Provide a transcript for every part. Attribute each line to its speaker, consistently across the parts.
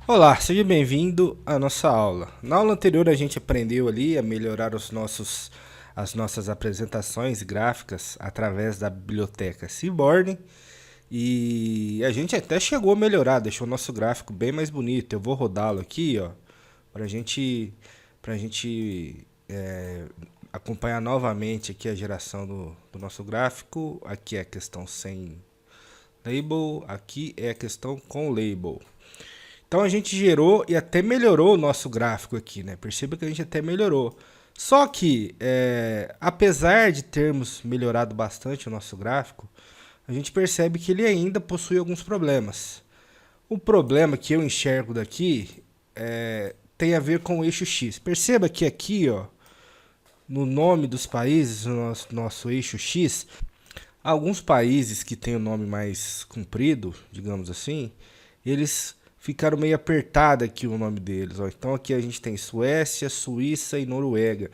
Speaker 1: Olá, seja bem-vindo à nossa aula. Na aula anterior a gente aprendeu ali a melhorar as nossas apresentações gráficas através da biblioteca Seaborn e a gente até chegou a melhorar, deixou o nosso gráfico bem mais bonito. Eu vou rodá-lo aqui, ó, para para gente acompanhar novamente aqui a geração do nosso gráfico. Aqui é a questão sem label, aqui é a questão com label. Então a gente gerou e até melhorou o nosso gráfico aqui, né? Perceba que a gente até melhorou. Só que, apesar de termos melhorado bastante o nosso gráfico, a gente percebe que ele ainda possui alguns problemas. O problema que eu enxergo daqui tem a ver com o eixo X. Perceba que aqui, ó, no nome dos países, no nosso eixo X, alguns países que têm o nome mais comprido, digamos assim, eles ficaram meio apertado aqui o nome deles. Ó. Então aqui a gente tem Suécia, Suíça e Noruega.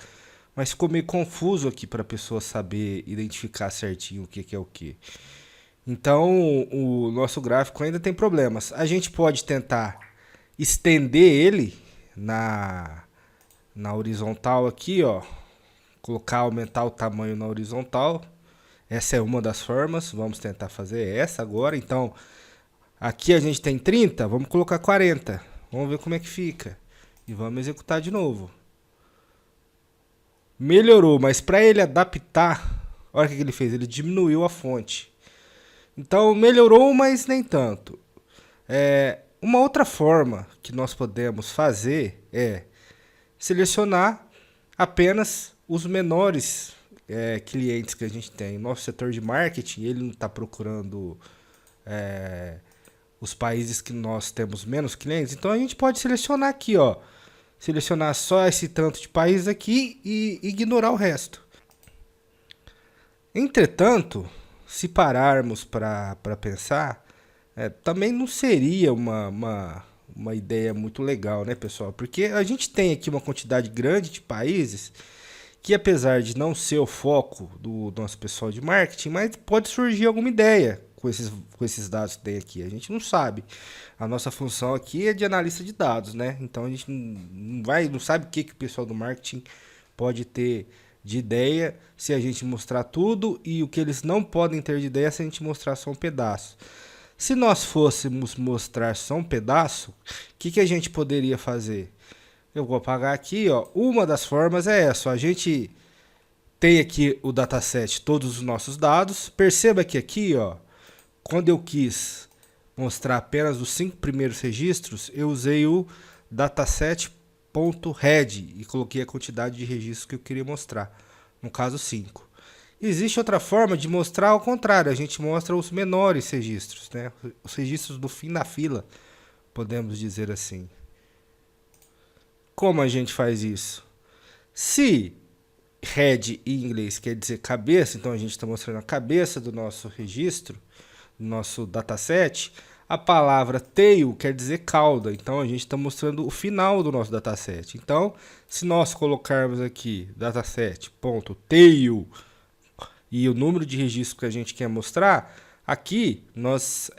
Speaker 1: Mas ficou meio confuso aqui para a pessoa saber identificar certinho o que é o que. Então o nosso gráfico ainda tem problemas. A gente pode tentar estender ele na, na horizontal aqui, ó. Colocar, aumentar o tamanho na horizontal. Essa é uma das formas. Vamos tentar fazer essa agora. Então, aqui a gente tem 30, vamos colocar 40. Vamos ver como é que fica. E vamos executar de novo. Melhorou, mas para ele adaptar, olha o que ele fez, ele diminuiu a fonte. Então melhorou, mas nem tanto. Uma outra forma que nós podemos fazer é selecionar apenas os menores clientes que a gente tem. Nosso setor de marketing, ele não está procurando os países que nós temos menos clientes. Então a gente pode selecionar aqui, ó. Selecionar só esse tanto de países aqui e ignorar o resto. Entretanto, se pararmos para pensar, também não seria uma ideia muito legal, né, pessoal? Porque a gente tem aqui uma quantidade grande de países que, apesar de não ser o foco do nosso pessoal de marketing, mas pode surgir alguma ideia com esses dados que tem aqui. A gente não sabe. A nossa função aqui é de analista de dados, né? Então a gente não sabe que o pessoal do marketing pode ter de ideia se a gente mostrar tudo e o que eles não podem ter de ideia se a gente mostrar só um pedaço. Se nós fôssemos mostrar só um pedaço, o que a gente poderia fazer? Eu vou apagar aqui, ó. Uma das formas é essa. A gente tem aqui o dataset, todos os nossos dados. Perceba que aqui, ó, quando eu quis mostrar apenas os 5 primeiros registros, eu usei o dataset.head e coloquei a quantidade de registros que eu queria mostrar. No caso, 5. Existe outra forma de mostrar ao contrário. A gente mostra os menores registros, né? Os registros do fim da fila, podemos dizer assim. Como a gente faz isso? Se head em inglês quer dizer cabeça, então a gente está mostrando a cabeça do nosso registro, do nosso dataset. A palavra tail quer dizer cauda, então a gente está mostrando o final do nosso dataset. Então, se nós colocarmos aqui dataset.tail e o número de registros que a gente quer mostrar, aqui nós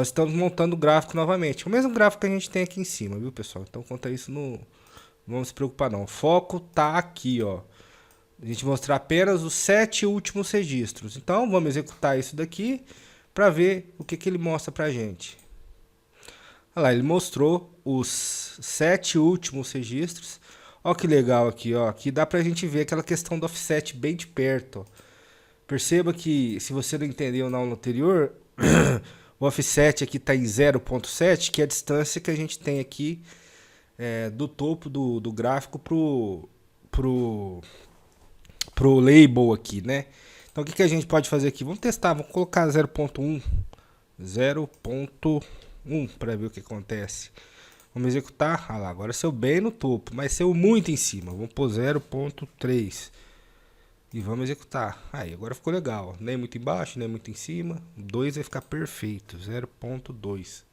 Speaker 1: estamos montando o gráfico novamente. O mesmo gráfico que a gente tem aqui em cima, viu, pessoal? Então, quanto a isso, não vamos se preocupar, não. O foco tá aqui, ó. A gente mostrar apenas os 7 últimos registros. Então, vamos executar isso daqui para ver o que ele mostra para a gente. Olha lá, ele mostrou os 7 últimos registros. Olha que legal aqui, ó. Aqui dá para a gente ver aquela questão do offset bem de perto, ó. Perceba que, se você não entendeu na aula anterior, o offset aqui está em 0.7, que é a distância que a gente tem aqui do topo do gráfico pro label aqui, né? Então o que a gente pode fazer aqui? Vamos testar, vamos colocar 0.1 para ver o que acontece. Vamos executar. Ah lá, agora saiu bem no topo, mas saiu muito em cima. Vamos pôr 0.3 e vamos executar. Aí, agora ficou legal. Nem muito embaixo, nem muito em cima. 2 vai ficar perfeito. 0.2.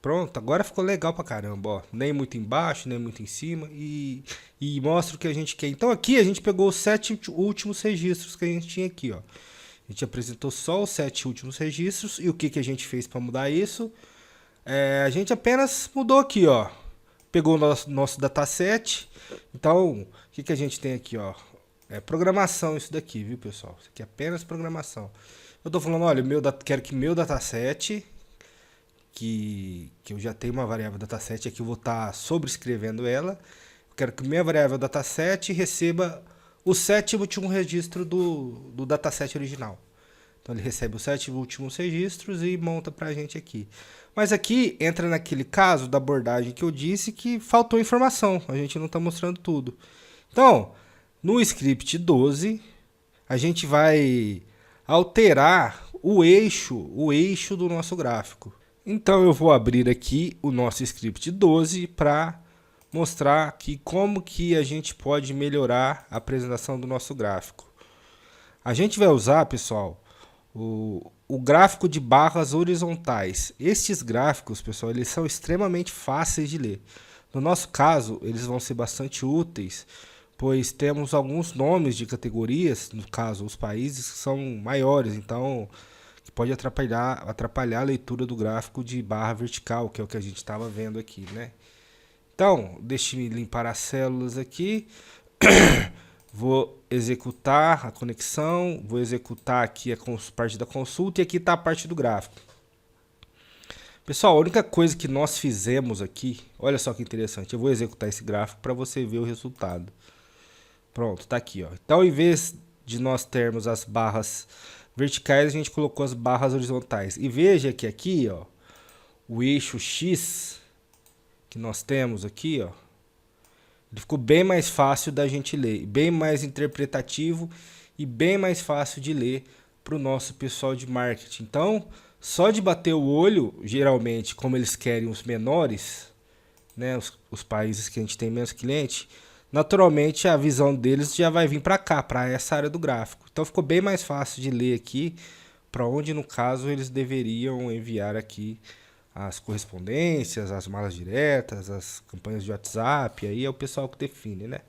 Speaker 1: Pronto, agora ficou legal pra caramba, ó. Nem muito embaixo, nem muito em cima. E mostra o que a gente quer. Então aqui a gente pegou os 7 últimos registros que a gente tinha aqui, ó. A gente apresentou só os 7 últimos registros. E o que a gente fez para mudar isso? A gente apenas mudou aqui, ó. Pegou o nosso dataset. Então, o que a gente tem aqui, ó? É programação isso daqui, viu, pessoal? Isso aqui é apenas programação. Eu tô falando, olha, quero que meu dataset, que eu já tenho uma variável dataset, aqui eu vou estar sobrescrevendo ela. Eu quero que minha variável dataset receba o 7º último registro do dataset original. Então ele recebe os 7 últimos registros e monta pra gente aqui. Mas aqui entra naquele caso da abordagem que eu disse que faltou informação, a gente não está mostrando tudo. Então, no script 12, a gente vai alterar o eixo do nosso gráfico. Então eu vou abrir aqui o nosso script 12 para mostrar aqui como que a gente pode melhorar a apresentação do nosso gráfico. A gente vai usar, pessoal, o gráfico de barras horizontais. Estes gráficos, pessoal, eles são extremamente fáceis de ler. No nosso caso, eles vão ser bastante úteis, pois temos alguns nomes de categorias, no caso, os países que são maiores, então que pode atrapalhar a leitura do gráfico de barra vertical, que é o que a gente estava vendo aqui, né? Então, deixe-me limpar as células aqui. Vou executar a conexão, vou executar aqui a parte da consulta e aqui está a parte do gráfico. Pessoal, a única coisa que nós fizemos aqui, olha só que interessante, eu vou executar esse gráfico para você ver o resultado. Pronto, está aqui, ó. Então, em vez de nós termos as barras verticais, a gente colocou as barras horizontais. E veja que aqui, ó, o eixo X que nós temos aqui, ó, ele ficou bem mais fácil da gente ler, bem mais interpretativo e bem mais fácil de ler para o nosso pessoal de marketing. Então, só de bater o olho, geralmente, como eles querem os menores, né, os países que a gente tem menos cliente, naturalmente a visão deles já vai vir para cá, para essa área do gráfico. Então ficou bem mais fácil de ler aqui, para onde no caso eles deveriam enviar aqui as correspondências, as malas diretas, as campanhas de WhatsApp, aí é o pessoal que define, né?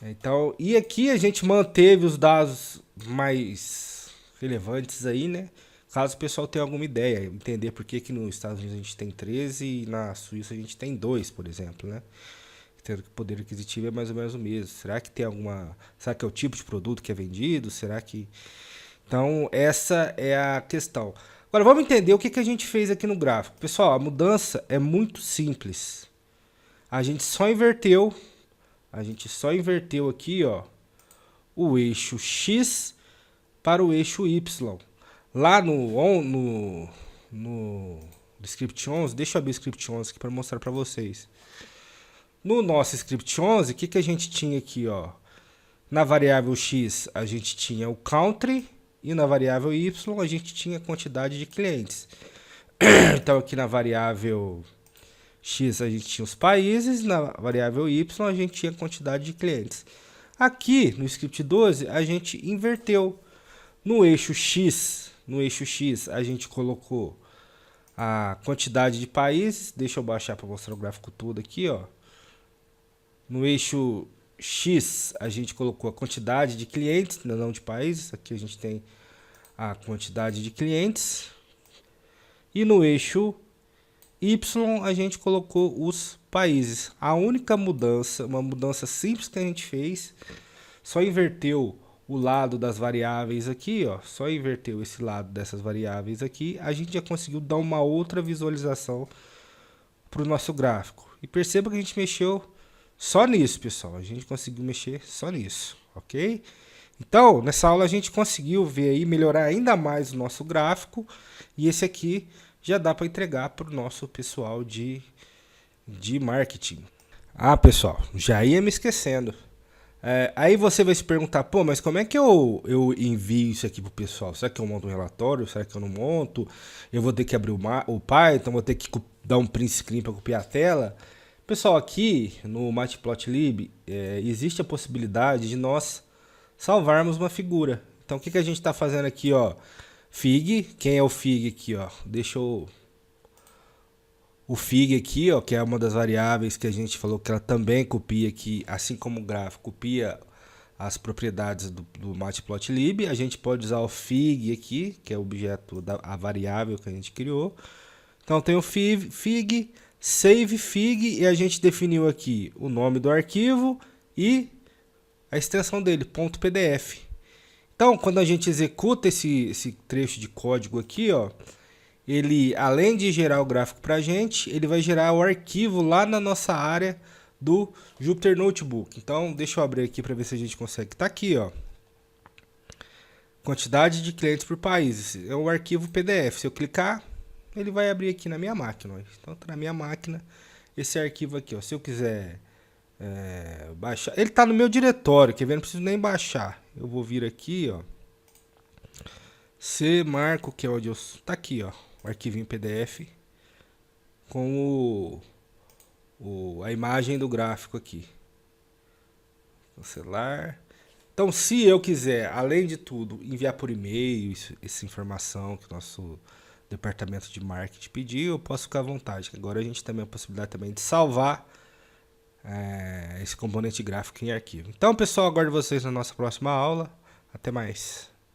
Speaker 1: Então, e aqui a gente manteve os dados mais relevantes aí, né? Caso o pessoal tenha alguma ideia, entender por que nos Estados Unidos a gente tem 13 e na Suíça a gente tem 2, por exemplo, né? O poder aquisitivo é mais ou menos o mesmo. Será que tem alguma... Será que é o tipo de produto que é vendido? Será que... Então, essa é a questão. Agora, vamos entender o que a gente fez aqui no gráfico. Pessoal, a mudança é muito simples. A gente só inverteu aqui, ó, o eixo X para o eixo Y. Lá no script 11, deixa eu abrir o script 11 aqui para mostrar para vocês. No nosso script 11, o que a gente tinha aqui, ó? Na variável X, a gente tinha o country e na variável Y, a gente tinha a quantidade de clientes. Então, aqui na variável X, a gente tinha os países, na variável Y, a gente tinha a quantidade de clientes. Aqui, no script 12, a gente inverteu. No eixo X, a gente colocou a quantidade de países. Deixa eu baixar para mostrar o gráfico todo aqui, ó. No eixo X, a gente colocou a quantidade de clientes, não de países. Aqui a gente tem a quantidade de clientes. E no eixo Y, a gente colocou os países. A única mudança, uma mudança simples que a gente fez, só inverteu o lado das variáveis aqui, ó. Só inverteu esse lado dessas variáveis aqui. A gente já conseguiu dar uma outra visualização para o nosso gráfico. E perceba que a gente mexeu só nisso, pessoal. A gente conseguiu mexer só nisso, ok? Então, nessa aula a gente conseguiu ver aí, melhorar ainda mais o nosso gráfico. E esse aqui já dá para entregar para o nosso pessoal de marketing. Ah, pessoal, já ia me esquecendo. Aí você vai se perguntar, pô, mas como é que eu envio isso aqui pro pessoal? Será que eu monto um relatório? Será que eu não monto? Eu vou ter que abrir o Python, vou ter que dar um print screen para copiar a tela? Pessoal, aqui no Matplotlib existe a possibilidade de nós salvarmos uma figura. Então, o que a gente está fazendo aqui, ó? Fig, quem é o Fig aqui, ó? Deixa eu... O Fig aqui, ó, que é uma das variáveis que a gente falou que ela também copia aqui, assim como o gráfico copia as propriedades do Matplotlib. A gente pode usar o Fig aqui, que é o objeto a variável que a gente criou. Então tem o fig, save fig, e a gente definiu aqui o nome do arquivo e a extensão dele, .pdf. Então, quando a gente executa esse trecho de código aqui, ó, ele, além de gerar o gráfico para a gente, ele vai gerar o arquivo lá na nossa área do Jupyter Notebook. Então, deixa eu abrir aqui para ver se a gente consegue. Tá aqui, ó. Quantidade de clientes por países. É o arquivo PDF. Se eu clicar, ele vai abrir aqui na minha máquina. Ó. Então, tá na minha máquina esse arquivo aqui, ó. Se eu quiser baixar, ele tá no meu diretório, quer ver? Não preciso nem baixar. Eu vou vir aqui, ó. Marco, que é onde eu... Tá aqui, ó. O arquivinho PDF com a imagem do gráfico aqui. Cancelar. Então, se eu quiser, além de tudo, enviar por e-mail essa informação que o nosso departamento de marketing pediu, eu posso ficar à vontade. Agora a gente tem a possibilidade também de salvar esse componente gráfico em arquivo. Então, pessoal, aguardo vocês na nossa próxima aula. Até mais.